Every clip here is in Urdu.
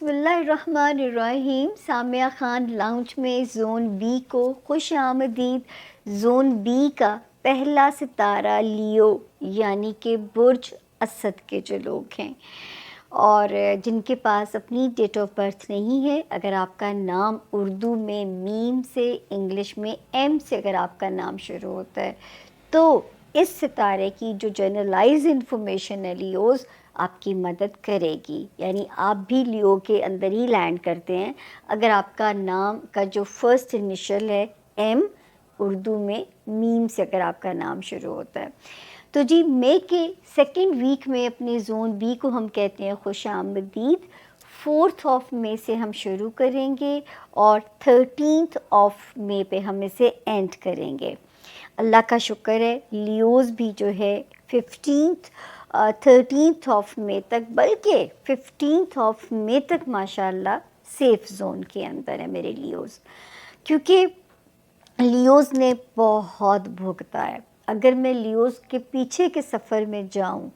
بسم اللہ الرحمن الرحیم. سامعہ خان لاؤنج میں زون بی کو خوش آمدید. زون بی کا پہلا ستارہ لیو یعنی کہ برج اسد کے جو لوگ ہیں اور جن کے پاس اپنی ڈیٹ آف برتھ نہیں ہے، اگر آپ کا نام اردو میں میم سے، انگلش میں ایم سے اگر آپ کا نام شروع ہوتا ہے تو اس ستارے کی جو جنرلائز انفارمیشن ہے لیوز آپ کی مدد کرے گی. یعنی آپ بھی لیو کے اندر ہی لینڈ کرتے ہیں اگر آپ کا نام کا جو فرسٹ انیشل ہے ایم، اردو میں میم سے اگر آپ کا نام شروع ہوتا ہے. تو جی مئی کے سیکنڈ ویک میں اپنے زون بی کو ہم کہتے ہیں خوش آمدید. 4 مئی سے ہم شروع کریں گے اور 13 مئی پہ ہم اسے اینڈ کریں گے. اللہ کا شکر ہے لیوز بھی جو ہے 13 مئی تک، بلکہ 15 مئی تک ماشاءاللہ سیف زون کے اندر ہے میرے لیوز، کیونکہ لیوز نے بہت بھوگتا ہے. اگر میں لیوز کے پیچھے کے سفر میں جاؤں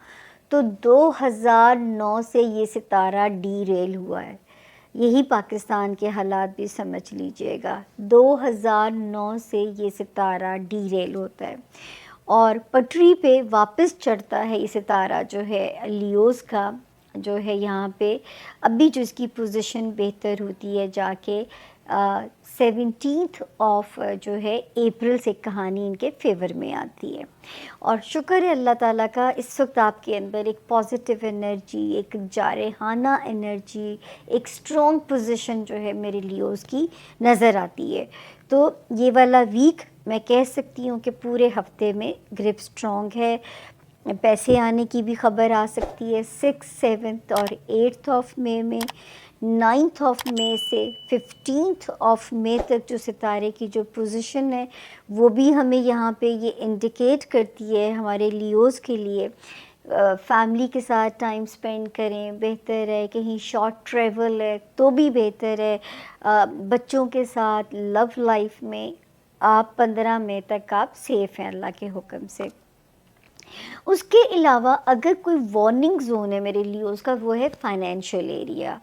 تو 2009 سے یہ ستارہ ڈی ریل ہوا ہے. یہی پاکستان کے حالات بھی سمجھ لیجئے گا. 2009 سے یہ ستارہ ڈی ریل ہوتا ہے اور پٹری پہ واپس چڑھتا ہے. یہ ستارہ جو ہے لیوز کا جو ہے یہاں پہ ابھی جو اس کی پوزیشن بہتر ہوتی ہے جا کے 17 جو ہے اپریل سے کہانی ان کے فیور میں آتی ہے. اور شکر ہے اللہ تعالیٰ کا، اس وقت آپ کے اندر ایک پازیٹیو انرجی، ایک جارحانہ انرجی، ایک اسٹرانگ پوزیشن جو ہے میرے لیوز کی نظر آتی ہے. تو یہ والا ویک میں کہہ سکتی ہوں کہ پورے ہفتے میں گرپ اسٹرانگ ہے. پیسے آنے کی بھی خبر آ سکتی ہے 6، 7 اور 8 مئی میں. 9 مئی سے 15 مئی تک جو ستارے کی جو پوزیشن ہے وہ بھی ہمیں یہاں پہ یہ انڈیکیٹ کرتی ہے ہمارے لیوز کے لیے فیملی کے ساتھ ٹائم سپینڈ کریں، بہتر ہے. کہیں شارٹ ٹریول ہے تو بھی بہتر ہے. بچوں کے ساتھ لو لائف میں آپ 15 مئی تک آپ سیف ہیں اللہ کے حکم سے. اس کے علاوہ اگر کوئی وارننگ زون ہے میرے لیوز کا، وہ ہے فائنینشیل ایریا.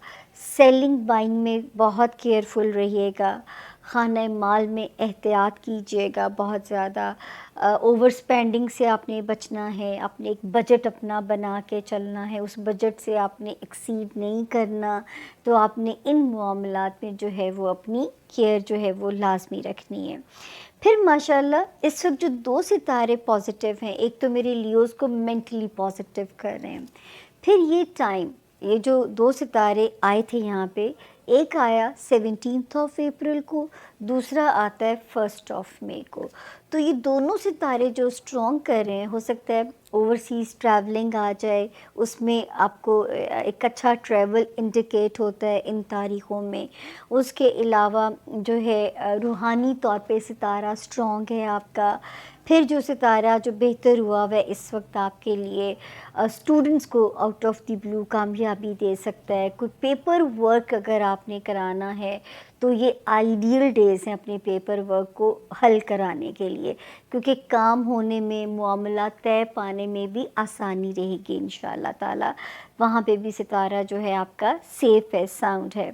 سیلنگ بائنگ میں بہت کیئرفل رہیے گا. خانہ مال میں احتیاط کیجیے گا بہت زیادہ. اوور سپینڈنگ سے آپ نے بچنا ہے. آپ نے ایک بجٹ اپنا بنا کے چلنا ہے، اس بجٹ سے آپ نے ایکسیڈ نہیں کرنا. تو آپ نے ان معاملات میں جو ہے وہ اپنی کیئر جو ہے وہ لازمی رکھنی ہے. پھر ماشاءاللہ اس وقت جو 2 ستارے پازیٹیو ہیں، ایک تو میرے لیوز کو مینٹلی پازیٹیو کر رہے ہیں. پھر یہ ٹائم، یہ جو 2 ستارے آئے تھے یہاں پہ، ایک آیا 17 اپریل کو، دوسرا آتا ہے 1 مئی کو. تو یہ دونوں ستارے جو اسٹرانگ کر رہے ہیں، ہو سکتا ہے اوورسیز ٹریولنگ آ جائے، اس میں آپ کو ایک اچھا ٹریول انڈیکیٹ ہوتا ہے ان تاریخوں میں. اس کے علاوہ جو ہے روحانی طور پہ ستارہ اسٹرانگ ہے آپ کا. پھر جو ستارہ جو بہتر ہوا ہے اس وقت آپ کے لیے اسٹوڈنٹس کو آؤٹ آف دی بلو کامیابی دے سکتا ہے. کوئی پیپر ورک اگر آپ نے کرانا ہے تو یہ آئیڈیل ڈیز ہیں اپنے پیپر ورک کو حل کرانے کے لیے، کیونکہ کام ہونے میں، معاملات طے پانے میں بھی آسانی رہے گی انشاءاللہ تعالی. وہاں پہ بھی ستارہ جو ہے آپ کا سیف ہے، ساؤنڈ ہے.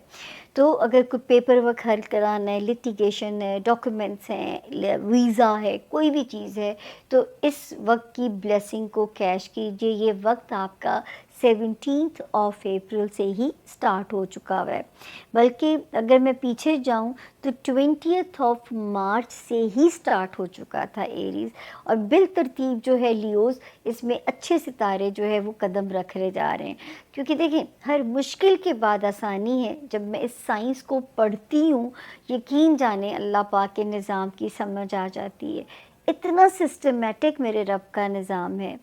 تو اگر کوئی پیپر ورک حل کرانا ہے، لٹیگیشن ہے، ڈاکیومنٹس ہیں، ویزا ہے، کوئی بھی چیز ہے، تو اس وقت کی بلیسنگ کو کیش کیجئے. یہ وقت آپ کا 17 اپریل سے ہی سٹارٹ ہو چکا ہوا ہے. بلکہ اگر میں پیچھے جاؤں تو 20 مارچ سے ہی سٹارٹ ہو چکا تھا ایریز. اور بالترتیب جو ہے لیوز اس میں اچھے ستارے جو ہے وہ قدم رکھے جا رہے ہیں. کیونکہ دیکھیں ہر مشکل کے بعد آسانی ہے. جب میں اس سائنس کو پڑھتی ہوں، یقین جانیں اللہ پاک کے نظام کی سمجھ آ جاتی ہے. اتنا سسٹمیٹک میرے رب کا نظام ہے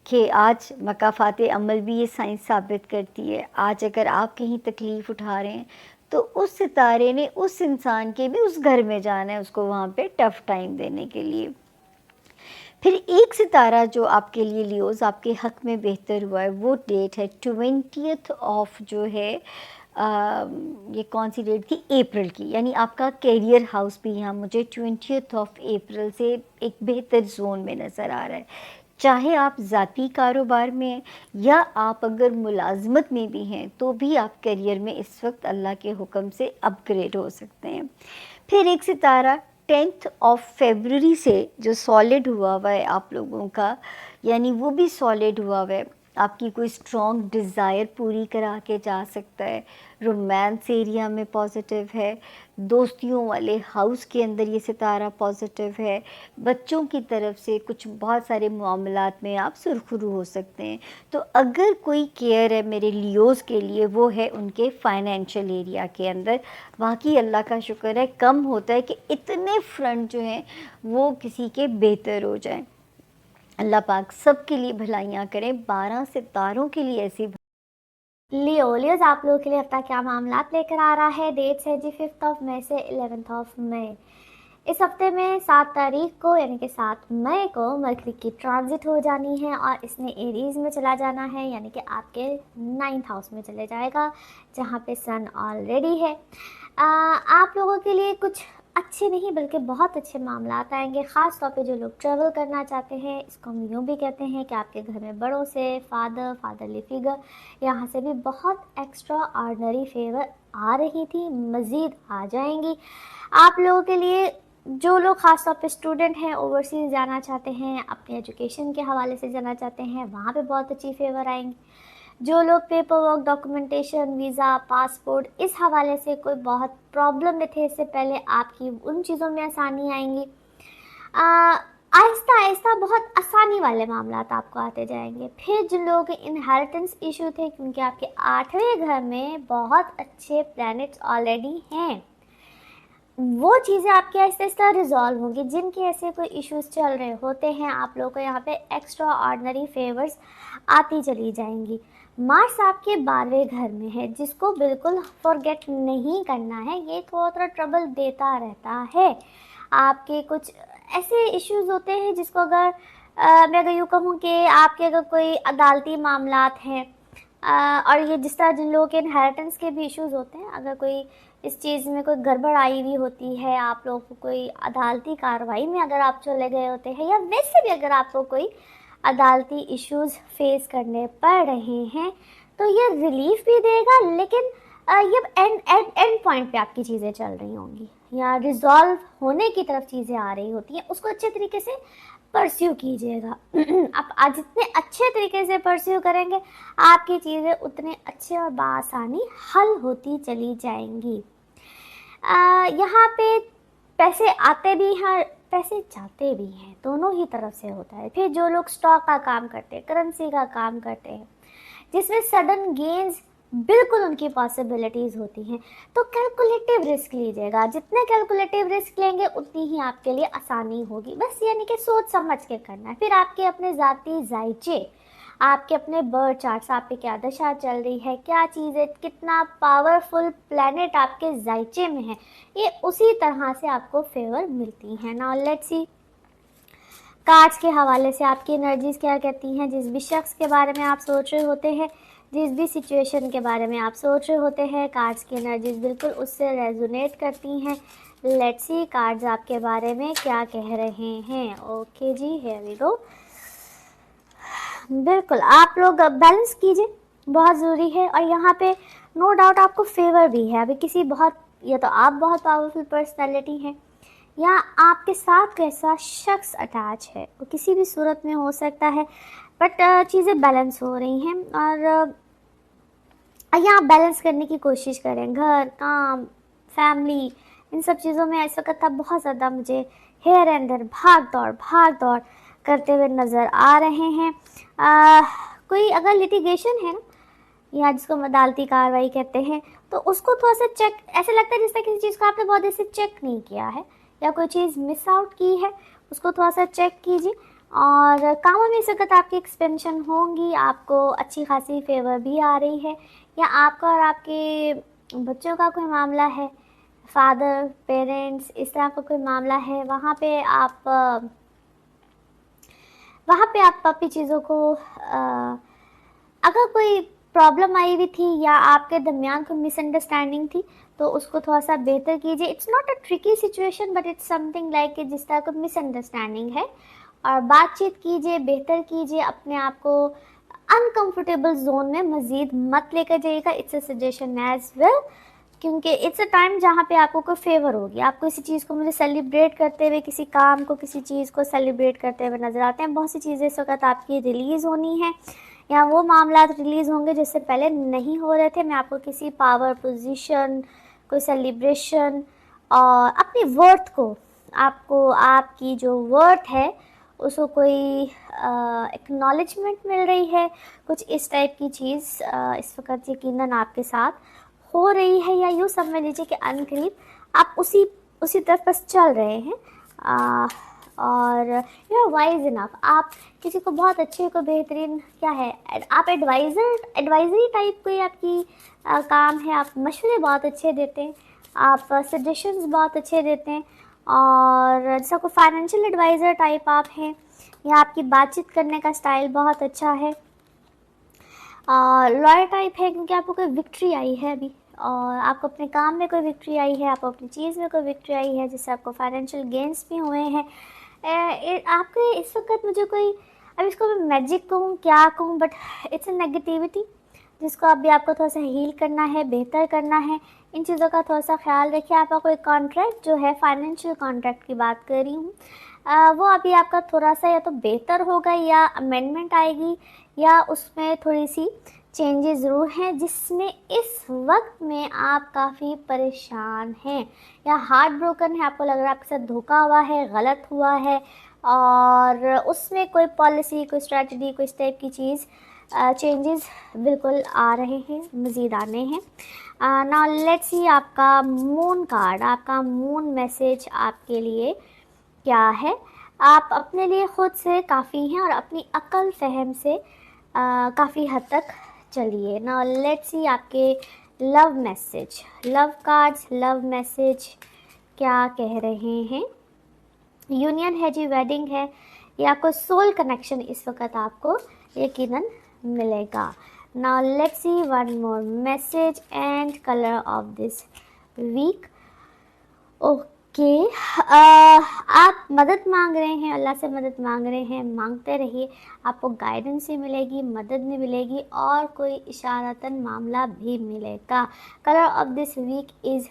کہ آج مکافات عمل بھی یہ سائنس ثابت کرتی ہے. آج اگر آپ کہیں تکلیف اٹھا رہے ہیں تو اس ستارے نے اس انسان کے بھی اس گھر میں جانا ہے، اس کو وہاں پہ ٹف ٹائم دینے کے لیے. پھر ایک ستارہ جو آپ کے لیے لیوز آپ کے حق میں بہتر ہوا ہے، وہ ڈیٹ ہے 20 جو ہے یہ کون سی ڈیٹ تھی؟ اپریل کی. یعنی آپ کا کیریئر ہاؤس بھی یہاں مجھے 20 اپریل سے ایک بہتر زون میں نظر آ رہا ہے. چاہے آپ ذاتی کاروبار میں ہیں یا آپ اگر ملازمت میں بھی ہیں تو بھی آپ کیریئر میں اس وقت اللہ کے حکم سے اپ گریڈ ہو سکتے ہیں۔ پھر ایک ستارہ 10 فیبرری سے جو سالڈ ہوا ہوا ہے آپ لوگوں کا، یعنی وہ بھی سالڈ ہوا ہوا ہے، آپ کی کوئی اسٹرانگ ڈیزائر پوری کرا کے جا سکتا ہے، رومانس ایریا میں پازیٹیو ہے، دوستیوں والے ہاؤس کے اندر یہ ستارہ پازیٹیو ہے، بچوں کی طرف سے کچھ بہت سارے معاملات میں آپ سرخرو ہو سکتے ہیں۔ تو اگر کوئی کیئر ہے میرے لیوز کے لیے وہ ہے ان کے فائنینشیل ایریا کے اندر۔ باقی اللہ کا شکر ہے کم ہوتا ہے کہ اتنے فرنٹ جو ہیں وہ کسی کے بہتر ہو جائیں۔ اللہ پاک سب کے لیے بھلائیاں کریں، 12 ستاروں کے لیے ایسی لیولیوز آپ لوگوں کے لیے ہفتہ کیا معاملات لے کر آ رہا ہے۔ ڈیٹس ہے جی 5 مئی سے 11 مئی۔ اس ہفتے میں 7 تاریخ کو یعنی کہ 7 مئی کو مرکری کی ٹرانزٹ ہو جانی ہے اور اس نے ایریز میں چلا جانا ہے، یعنی کہ آپ کے 9th ہاؤس میں چلے جائے گا جہاں پہ سن آلریڈی ہے۔ آپ لوگوں کے لیے کچھ اچھے نہیں بلکہ بہت اچھے معاملات آئیں گے، خاص طور پہ جو لوگ ٹریول کرنا چاہتے ہیں۔ اس کو ہم یوں بھی کہتے ہیں کہ آپ کے گھر میں بڑوں سے فادرلی فگر یہاں سے بھی بہت ایکسٹرا آرڈنری فیور آ رہی تھی، مزید آ جائیں گی آپ لوگوں کے لیے۔ جو لوگ خاص طور پہ اسٹوڈنٹ ہیں، اوورسیز جانا چاہتے ہیں، اپنے ایجوکیشن کے حوالے سے جانا چاہتے ہیں، وہاں پہ بہت اچھی فیور آئیں گی۔ جو لوگ paper work, documentation, visa, passport اس حوالے سے کوئی بہت پرابلم میں تھے اس سے پہلے، آپ کی ان چیزوں میں آسانی آئیں گی۔ آہستہ آہستہ بہت آسانی والے معاملات آپ کو آتے جائیں گے۔ پھر جن لوگوں کے انہیریٹنس ایشو تھے کیونکہ آپ کے 8ویں گھر میں بہت اچھے پلانٹس آلریڈی ہیں، وہ چیزیں آپ کے آہستہ آہستہ ریزالو ہوں گی۔ جن کے ایسے کوئی ایشوز چل رہے ہوتے ہیں آپ لوگوں کو یہاں پہ ایکسٹرا آرڈنری فیورز آتی چلی جائیں گی۔ مارس آپ کے 12ویں گھر میں ہے جس کو بالکل فورگیٹ نہیں کرنا ہے، یہ تھوڑا ٹربل دیتا رہتا ہے۔ آپ کے کچھ ایسے ایشوز ہوتے ہیں جس کو اگر میں اگر یوں کہوں کہ آپ کے اگر کوئی عدالتی معاملات ہیں اور یہ جس طرح جن لوگوں کے انہیریٹنس کے بھی ایشوز ہوتے ہیں، اگر کوئی اس چیز میں کوئی گڑبڑ آئی ہوئی ہوتی ہے، آپ لوگوں کو کوئی عدالتی کارروائی میں اگر آپ چلے گئے ہوتے ہیں یا ویسے بھی اگر آپ کو کوئی عدالتی ایشوز فیس کرنے پڑ رہے ہیں تو یہ ریلیف بھی دے گا، لیکن یہ اینڈ پوائنٹ پہ آپ کی چیزیں چل رہی ہوں گی یا ریزالو ہونے کی طرف چیزیں آ رہی ہوتی ہیں، اس کو اچھے طریقے سے پرسیو کیجیے گا۔ آپ جتنے اچھے طریقے سے پرسیو کریں گے آپ کی چیزیں اتنے اچھے اور بآسانی حل ہوتی چلی جائیں گی۔ یہاں پہ پیسے آتے بھی ہیں پیسے جاتے بھی ہیں، دونوں ہی طرف سے ہوتا ہے۔ پھر جو لوگ اسٹاک کا کام کرتے ہیں، کرنسی کا کام کرتے ہیں جس میں سڈن گینز بالکل ان کی پاسبلٹیز ہوتی ہیں، تو کیلکولیٹیو رسک لیجیے گا۔ جتنے کیلکولیٹیو رسک لیں گے اتنی ہی آپ کے لیے آسانی ہوگی، بس یعنی کہ سوچ سمجھ کے کرنا ہے۔ پھر آپ کے اپنے ذاتی ذائچے، آپ کے اپنے برتھ چارٹس، آپ پہ کیا دشا چل رہی ہے، کیا چیز ہے، کتنا پاورفل پلانٹ آپ کے ذائچے میں ہے، یہ اسی طرح سے آپ کو فیور ملتی ہیں۔ ناؤ لیٹس سی کارڈس کے حوالے سے آپ کی انرجیز کیا کہتی ہیں۔ جس بھی شخص کے بارے میں آپ سوچ رہے ہوتے ہیں، جس بھی سچویشن کے بارے میں آپ سوچ رہے ہوتے ہیں، کارڈس کی انرجیز بالکل اس سے ریزونیٹ کرتی ہیں۔ لیٹس سی کارڈز آپ کے بارے میں کیا کہہ رہے ہیں۔ اوکے جی، ہیئر وی گو۔ بالکل آپ لوگ بیلنس کیجئے، بہت ضروری ہے، اور یہاں پہ نو ڈاؤٹ آپ کو فیور بھی ہے۔ ابھی کسی بہت، یا تو آپ بہت پاورفل پرسنالٹی ہیں یا آپ کے ساتھ کیسا شخص اٹیچ ہے، وہ کسی بھی صورت میں ہو سکتا ہے، بٹ چیزیں بیلنس ہو رہی ہیں اور یہاں بیلنس کرنے کی کوشش کریں۔ گھر، کام، فیملی، ان سب چیزوں میں اس وقت آپ بہت زیادہ مجھے ہیئر اینڈر بھاگ دوڑ کرتے ہوئے نظر آ رہے ہیں۔ کوئی اگر لیٹیگیشن ہے نا، یا جس کو ہم عدالتی کارروائی کہتے ہیں، تو اس کو تھوڑا سا چیک، ایسے لگتا ہے جس طرح کسی چیز کو آپ نے بہت دیر سے چیک نہیں کیا ہے یا کوئی چیز مس آؤٹ کی ہے، اس کو تھوڑا سا چیک کیجیے۔ اور کاموں میں اس وقت آپ کی ایکسپینشن ہوں گی، آپ کو اچھی خاصی فیور بھی آ رہی ہے، یا آپ کا اور آپ کے بچوں کا کوئی معاملہ ہے، فادر، پیرنٹس، اس طرح کا کوئی معاملہ ہے، وہاں پہ آپ اپنی چیزوں کو اگر کوئی پرابلم آئی ہوئی تھی یا آپ کے درمیان کوئی مس انڈرسٹینڈنگ تھی تو اس کو تھوڑا سا بہتر کیجیے۔ It's not a tricky situation but it's something like کہ جس طرح کوئی مس انڈرسٹینڈنگ ہے اور بات چیت کیجیے، بہتر کیجیے، اپنے آپ کو انکمفرٹیبل زون میں مزید مت لے کر جائیے گا. It's a suggestion as well, کیونکہ اٹس اے ٹائم جہاں پہ آپ کو کوئی فیور ہوگی. آپ کسی چیز کو مجھے سیلیبریٹ کرتے ہوئے، کسی کام کو، کسی چیز کو سیلیبریٹ کرتے ہوئے نظر آتے ہیں. بہت سی چیزیں اس وقت آپ کی ریلیز ہونی ہیں، یا وہ معاملات ریلیز ہوں گے جس سے پہلے نہیں ہو رہے تھے. میں آپ کو کسی پاور پوزیشن، کوئی سیلیبریشن، اور اپنی ورتھ کو آپ کی جو ورتھ ہے اس کو کوئی ایکنالجمنٹ مل رہی ہے. کچھ اس ٹائپ کی چیز اس وقت یقیناً آپ کے ساتھ ہو رہی ہے، یا یوں سمجھ لیجیے کہ ان قریب آپ اسی طرف بس چل رہے ہیں. اور یو آر وائز انف. آپ کسی کو بہت اچھے کو بہترین کیا ہے، آپ ایڈوائزری ٹائپ کوئی آپ کی کام ہے. آپ مشورے بہت اچھے دیتے ہیں، آپ سجیشنز بہت اچھے دیتے ہیں. اور جیسا کوئی فائنینشیل ایڈوائزر ٹائپ آپ ہیں، یا آپ کی بات چیت کرنے کا سٹائل بہت اچھا ہے. لائر ٹائپ ہے کیونکہ آپ کو کوئی وکٹری آئی ہے ابھی، اور آپ کو اپنے کام میں کوئی وکٹری آئی ہے، آپ کو اپنی چیز میں کوئی وکٹری آئی ہے جس سے آپ کو فائنینشیل گینس بھی ہوئے ہیں. آپ کے اس وقت مجھے کوئی، اب اس کو میں میجک کہوں کیا کہوں، بٹ اٹس اے نیگیٹیوٹی جس کو ابھی آپ کو تھوڑا سا ہیل کرنا ہے، بہتر کرنا ہے. ان چیزوں کا تھوڑا سا خیال رکھیے. آپ کا کوئی کانٹریکٹ جو ہے، فائنینشیل کانٹریکٹ کی بات کر رہی ہوں، وہ ابھی آپ کا تھوڑا سا یا تو بہتر ہوگا، یا امینڈمنٹ آئے گی، یا اس میں تھوڑی سی چینجز ضرور ہیں جس میں اس وقت میں آپ کافی پریشان ہیں یا ہارٹ بروکن ہے. آپ کو لگ رہا ہے آپ کے ساتھ دھوکا ہوا ہے، غلط ہوا ہے، اور اس میں کوئی پالیسی، کوئی اسٹریٹجی، کوئی اس ٹائپ کی چیز، چینجز بالکل آ رہے ہیں، مزید آنے ہیں. ناؤ لیٹس سی آپ کا مون کارڈ، آپ کا مون میسیج آپ کے لیے کیا ہے. آپ اپنے لیے خود سے کافی ہیں اور اپنی عقل فہم سے کافی حد تک چلیے. ناؤ لیٹس سی آپ کے لو میسیج، لو کارڈز، لو میسیج کیا کہہ رہے ہیں. یونین ہے جی، ویڈنگ ہے، یا کوئی سول کنیکشن اس وقت آپ کو یقیناً ملے گا. Now let's see one more message and color of this week. Okay, آپ مدد مانگ رہے ہیں، اللہ سے مدد مانگ رہے ہیں. مانگتے رہیے، آپ کو گائیڈنس بھی ملے گی، مدد بھی ملے گی، اور کوئی اشارتاً معاملہ بھی ملے گا. Colour of this week is